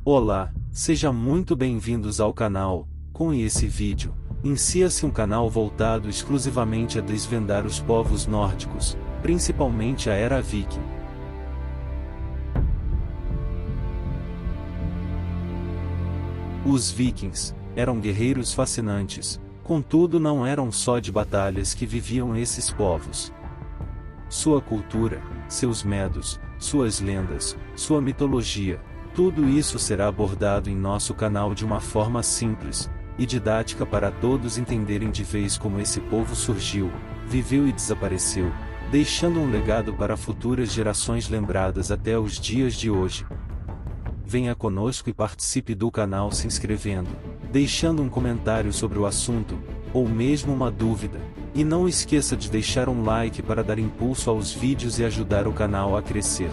Olá, seja muito bem-vindos ao canal. Com esse vídeo, inicia-se um canal voltado exclusivamente a desvendar os povos nórdicos, principalmente a Era Viking. Os vikings eram guerreiros fascinantes, contudo não eram só de batalhas que viviam esses povos. Sua cultura, seus medos, suas lendas, sua mitologia, tudo isso será abordado em nosso canal de uma forma simples e didática para todos entenderem de vez como esse povo surgiu, viveu e desapareceu, deixando um legado para futuras gerações lembradas até os dias de hoje. Venha conosco e participe do canal se inscrevendo, deixando um comentário sobre o assunto, ou mesmo uma dúvida, e não esqueça de deixar um like para dar impulso aos vídeos e ajudar o canal a crescer.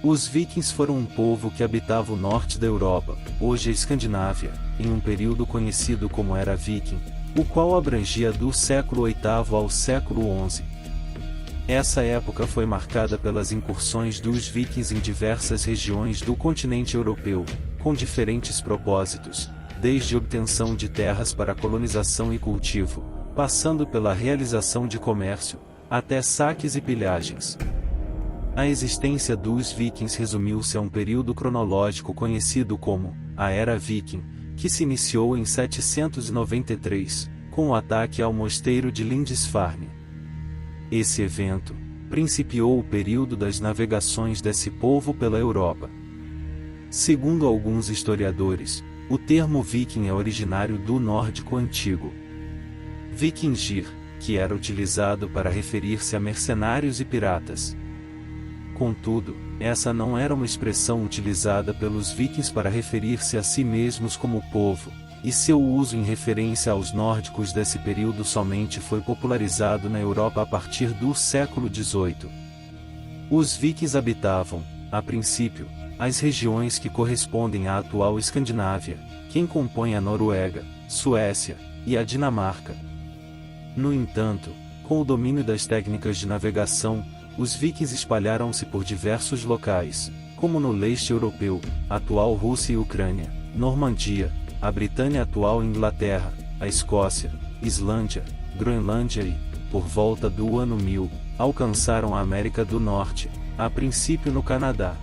Os vikings foram um povo que habitava o norte da Europa, hoje a Escandinávia, em um período conhecido como Era Viking, o qual abrangia do século VIII ao século XI. Essa época foi marcada pelas incursões dos vikings em diversas regiões do continente europeu, com diferentes propósitos, desde obtenção de terras para colonização e cultivo, passando pela realização de comércio, até saques e pilhagens. A existência dos vikings resumiu-se a um período cronológico conhecido como a Era Viking, que se iniciou em 793, com o ataque ao mosteiro de Lindisfarne. Esse evento principiou o período das navegações desse povo pela Europa. Segundo alguns historiadores, o termo viking é originário do nórdico antigo vikingir, que era utilizado para referir-se a mercenários e piratas. Contudo, essa não era uma expressão utilizada pelos vikings para referir-se a si mesmos como povo, e seu uso em referência aos nórdicos desse período somente foi popularizado na Europa a partir do século XVIII. Os vikings habitavam, a princípio, as regiões que correspondem à atual Escandinávia, que compõem a Noruega, Suécia e a Dinamarca. No entanto, com o domínio das técnicas de navegação, os vikings espalharam-se por diversos locais, como no leste europeu, atual Rússia e Ucrânia, Normandia, a Britânia atual Inglaterra, a Escócia, Islândia, Groenlândia e, por volta do ano 1000, alcançaram a América do Norte, a princípio no Canadá.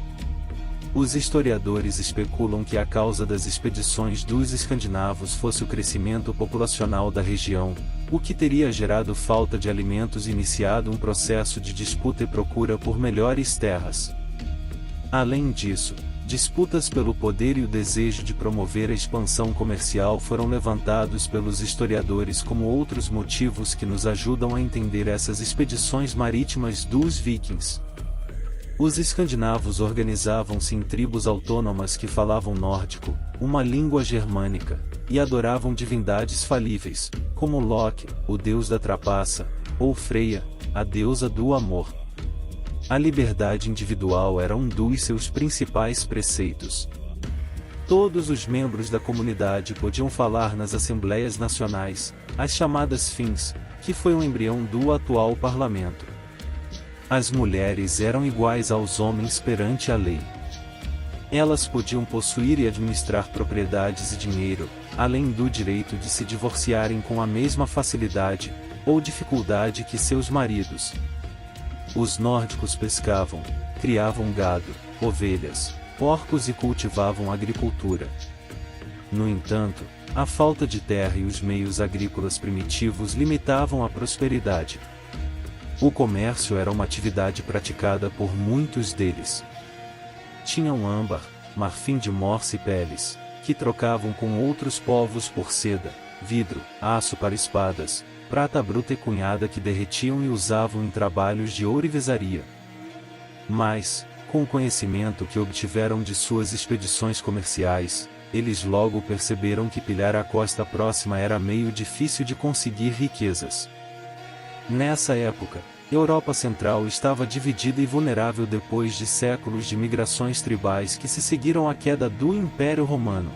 Os historiadores especulam que a causa das expedições dos escandinavos fosse o crescimento populacional da região, o que teria gerado falta de alimentos e iniciado um processo de disputa e procura por melhores terras. Além disso, disputas pelo poder e o desejo de promover a expansão comercial foram levantados pelos historiadores como outros motivos que nos ajudam a entender essas expedições marítimas dos vikings. Os escandinavos organizavam-se em tribos autônomas que falavam nórdico, uma língua germânica, e adoravam divindades falíveis, como Loki, o deus da trapaça, ou Freya, a deusa do amor. A liberdade individual era um dos seus principais preceitos. Todos os membros da comunidade podiam falar nas assembleias nacionais, as chamadas fins, que foi um embrião do atual parlamento. As mulheres eram iguais aos homens perante a lei. Elas podiam possuir e administrar propriedades e dinheiro, além do direito de se divorciarem com a mesma facilidade, ou dificuldade que seus maridos. Os nórdicos pescavam, criavam gado, ovelhas, porcos e cultivavam agricultura. No entanto, a falta de terra e os meios agrícolas primitivos limitavam a prosperidade. O comércio era uma atividade praticada por muitos deles. Tinham âmbar, marfim de morsa e peles, que trocavam com outros povos por seda, vidro, aço para espadas, prata bruta e cunhada que derretiam e usavam em trabalhos de ourivesaria. Mas, com o conhecimento que obtiveram de suas expedições comerciais, eles logo perceberam que pilhar a costa próxima era meio difícil de conseguir riquezas. Nessa época, Europa Central estava dividida e vulnerável depois de séculos de migrações tribais que se seguiram à queda do Império Romano.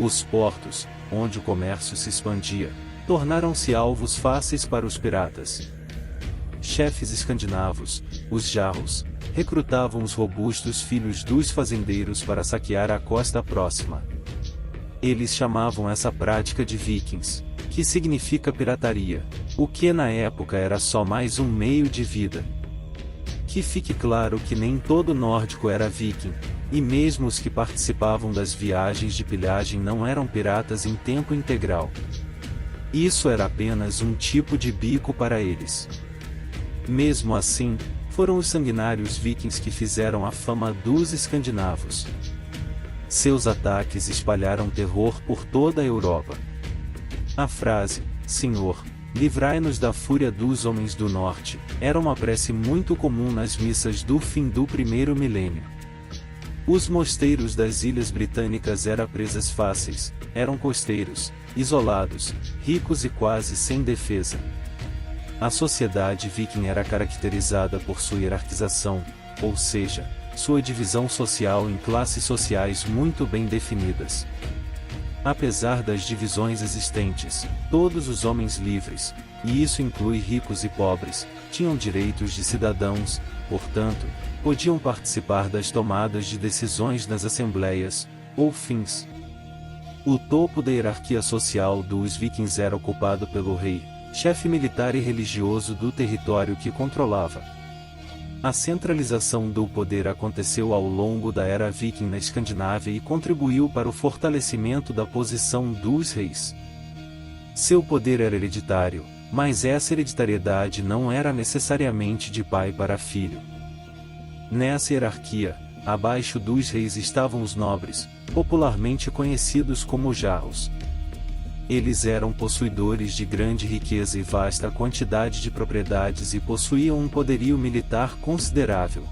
Os portos, onde o comércio se expandia, tornaram-se alvos fáceis para os piratas. Chefes escandinavos, os jarros, recrutavam os robustos filhos dos fazendeiros para saquear a costa próxima. Eles chamavam essa prática de vikings, que significa pirataria, o que na época era só mais um meio de vida. Que fique claro que nem todo nórdico era viking, e mesmo os que participavam das viagens de pilhagem não eram piratas em tempo integral. Isso era apenas um tipo de bico para eles. Mesmo assim, foram os sanguinários vikings que fizeram a fama dos escandinavos. Seus ataques espalharam terror por toda a Europa. A frase, Senhor, livrai-nos da fúria dos homens do norte, era uma prece muito comum nas missas do fim do primeiro milênio. Os mosteiros das ilhas britânicas eram presas fáceis, eram costeiros, isolados, ricos e quase sem defesa. A sociedade viking era caracterizada por sua hierarquização, ou seja, sua divisão social em classes sociais muito bem definidas. Apesar das divisões existentes, todos os homens livres, e isso inclui ricos e pobres, tinham direitos de cidadãos, portanto, podiam participar das tomadas de decisões nas assembleias, ou fins. O topo da hierarquia social dos vikings era ocupado pelo rei, chefe militar e religioso do território que controlava. A centralização do poder aconteceu ao longo da era viking na Escandinávia e contribuiu para o fortalecimento da posição dos reis. Seu poder era hereditário, mas essa hereditariedade não era necessariamente de pai para filho. Nessa hierarquia, abaixo dos reis estavam os nobres, popularmente conhecidos como jarls. Eles eram possuidores de grande riqueza e vasta quantidade de propriedades e possuíam um poderio militar considerável.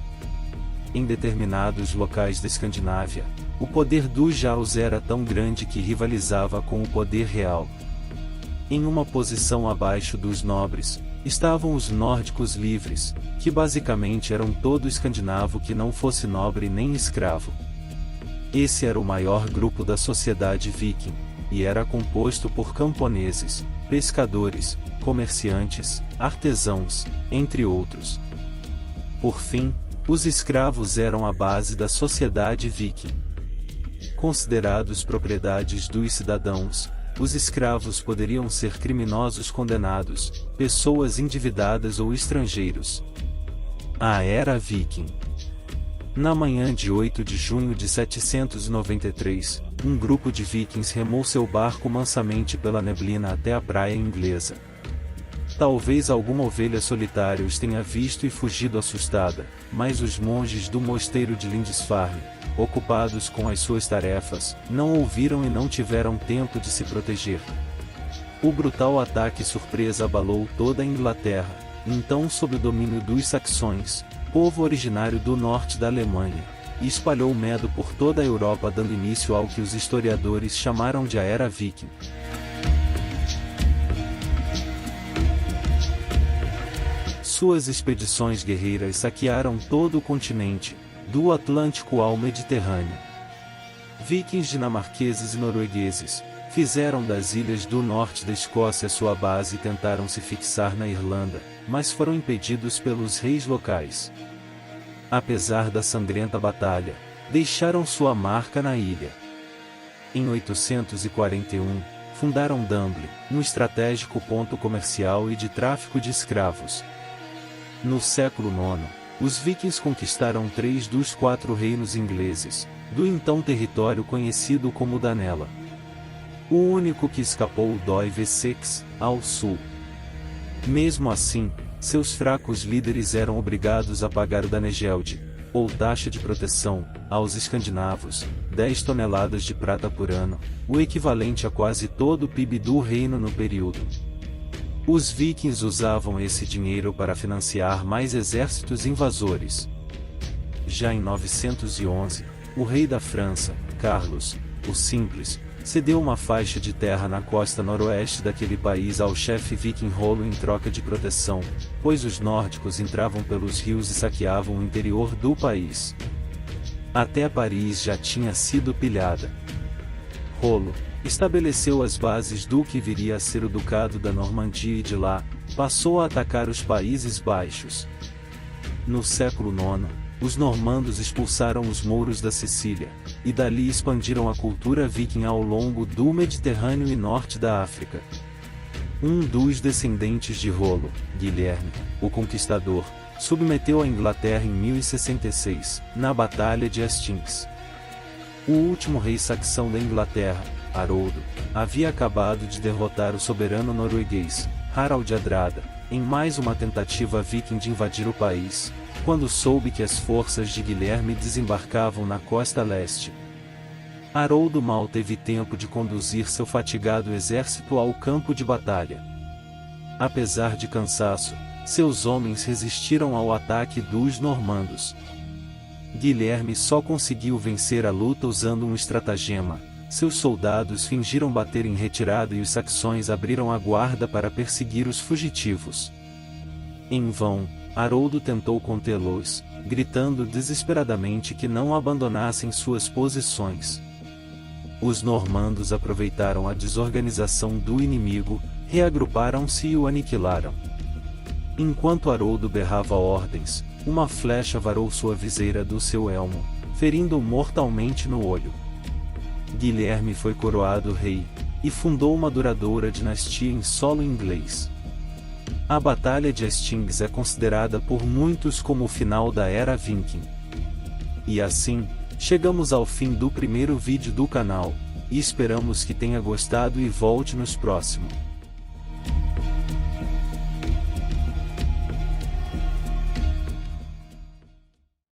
Em determinados locais da Escandinávia, o poder dos jarls era tão grande que rivalizava com o poder real. Em uma posição abaixo dos nobres, estavam os nórdicos livres, que basicamente eram todo escandinavo que não fosse nobre nem escravo. Esse era o maior grupo da sociedade viking, e era composto por camponeses, pescadores, comerciantes, artesãos, entre outros. Por fim, os escravos eram a base da sociedade viking. Considerados propriedades dos cidadãos, os escravos poderiam ser criminosos condenados, pessoas endividadas ou estrangeiros. A Era Viking. Na manhã de 8 de junho de 793, um grupo de vikings remou seu barco mansamente pela neblina até a praia inglesa. Talvez alguma ovelha solitária os tenha visto e fugido assustada, mas os monges do mosteiro de Lindisfarne, ocupados com as suas tarefas, não ouviram e não tiveram tempo de se proteger. O brutal ataque surpresa abalou toda a Inglaterra, então sob o domínio dos saxões, povo originário do norte da Alemanha, e espalhou medo por toda a Europa, dando início ao que os historiadores chamaram de a Era Viking. Suas expedições guerreiras saquearam todo o continente, do Atlântico ao Mediterrâneo. Vikings dinamarqueses e noruegueses fizeram das ilhas do norte da Escócia sua base e tentaram se fixar na Irlanda, mas foram impedidos pelos reis locais. Apesar da sangrenta batalha, deixaram sua marca na ilha. Em 841, fundaram Dublin, um estratégico ponto comercial e de tráfico de escravos. No século IX, os vikings conquistaram 3 dos 4 reinos ingleses, do então território conhecido como Danela. O único que escapou do Wessex, ao sul. Mesmo assim, seus fracos líderes eram obrigados a pagar o Danegeld, ou taxa de proteção, aos escandinavos, 10 toneladas de prata por ano, o equivalente a quase todo o PIB do reino no período. Os vikings usavam esse dinheiro para financiar mais exércitos invasores. Já em 911, o rei da França, Carlos, o Simples, cedeu uma faixa de terra na costa noroeste daquele país ao chefe viking Rollo em troca de proteção, pois os nórdicos entravam pelos rios e saqueavam o interior do país. Até Paris já tinha sido pilhada. Rollo estabeleceu as bases do que viria a ser o Ducado da Normandia e de lá, passou a atacar os Países Baixos. No século IX, os normandos expulsaram os mouros da Sicília, e dali expandiram a cultura viking ao longo do Mediterrâneo e norte da África. Um dos descendentes de Rolo, Guilherme, o Conquistador, submeteu a Inglaterra em 1066, na Batalha de Hastings. O último rei saxão da Inglaterra, Haroldo, havia acabado de derrotar o soberano norueguês, Harald Hardrada, em mais uma tentativa viking de invadir o país, quando soube que as forças de Guilherme desembarcavam na costa leste. Haroldo mal teve tempo de conduzir seu fatigado exército ao campo de batalha. Apesar de cansaço, seus homens resistiram ao ataque dos normandos. Guilherme só conseguiu vencer a luta usando um estratagema. Seus soldados fingiram bater em retirada e os saxões abriram a guarda para perseguir os fugitivos. Em vão, Haroldo tentou contê-los, gritando desesperadamente que não abandonassem suas posições. Os normandos aproveitaram a desorganização do inimigo, reagruparam-se e o aniquilaram. Enquanto Haroldo berrava ordens, uma flecha varou sua viseira do seu elmo, ferindo-o mortalmente no olho. Guilherme foi coroado rei, e fundou uma duradoura dinastia em solo inglês. A Batalha de Hastings é considerada por muitos como o final da Era Viking. E assim, chegamos ao fim do primeiro vídeo do canal, e esperamos que tenha gostado e volte nos próximos.